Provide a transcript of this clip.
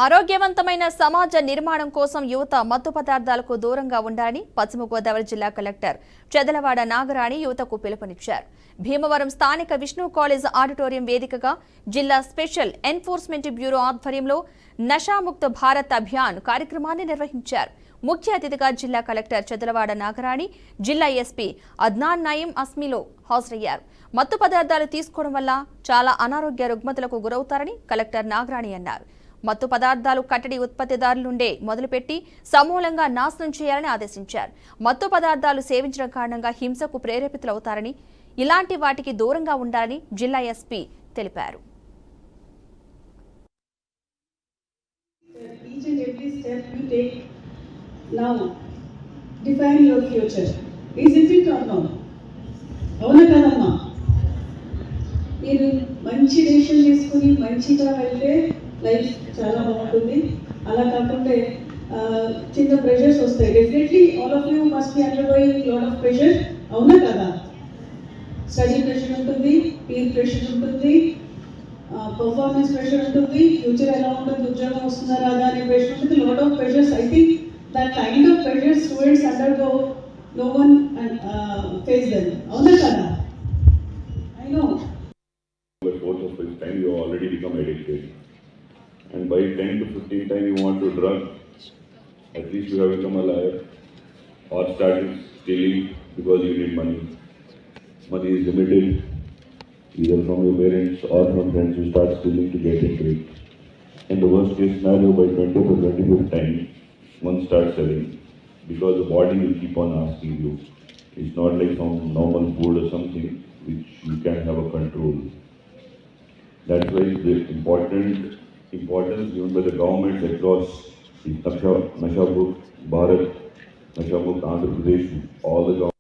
ఆరోగ్యవంతమైన సమాజ నిర్మాణం కోసం యువత మత్తు పదార్థాలకు దూరంగా ఉండాలని పశ్చిమ గోదావరి జిల్లా కలెక్టర్ చెదలవాడ నాగరాణి యువతకు పిలుపునిచ్చారు. భీమవరం స్థానిక విష్ణు కాలేజ్ ఆడిటోరియం వేదికగా జిల్లా స్పెషల్ ఎన్ఫోర్స్మెంట్ బ్యూరో ఆధ్వర్యంలో నషాముక్త భారత్ అభియాన్ కార్యక్రమాన్ని నిర్వహించారు. ముఖ్య అతిథిగా జిల్లా కలెక్టర్ చెదలవాడ నాగరాణి, జిల్లా ఎస్పీ అద్నాన్ నయీం అస్మీలో హాజరయ్యారు. మత్తు పదార్థాలు తీసుకోవడం వల్ల చాలా అనారోగ్య రుగ్మతలకు గురవుతారని కలెక్టర్ నాగరాణి అన్నారు. మత్తు పదార్థాలు కట్టడి ఉత్పత్తిదారుల నుండే మొదలుపెట్టి సమూలంగా నాశనం చేయాలని ఆదేశించారు. మత్తు పదార్థాలు సేవించడం కారణంగా హింసకు ప్రేరేపితులవుతారని, ఇలాంటి వాటికి దూరంగా ఉండాలని జిల్లా ఎస్పీ తెలిపారు. మీరు మంచి డెసిషన్ తీసుకుని మంచిగా వెళ్తే లైఫ్ చాలా బాగుంటుంది. అలా కాకుండా చిన్న ప్రెషర్స్ వస్తాయి. Definitely all of you must be undergoing lot of pressure, అవునా కదా? స్టడీ ప్రెషర్ ఉంటుంది, పీర్ ప్రెషర్ ఉంటుంది, పర్ఫార్మెన్స్ ప్రెషర్ ఉంటుంది, ఫ్యూచర్ ఎలా ఉంటుంది, ఉద్యోగం వస్తుందా రాదా అనే ప్రెషర్ ఉంటుంది. Lot of pressures. I think that kind of pressure students undergo, no one face them, అవునా కదా? I know. By 4th or 5th time you already become addicted, and by 10 to 15 time you want to drug, at least you have become a liar or started stealing because you need money. Money is limited, either from your parents or from friends. You start stealing to get into it. In the worst case scenario, by 20th or 25th time one starts selling, because the body will keep on asking you. It's not like some normal food or something which you can have a control. That's why the importance given by the governments across Nasha Mukt Bharat, Nasha Mukt Andhra Pradesh, all the governments.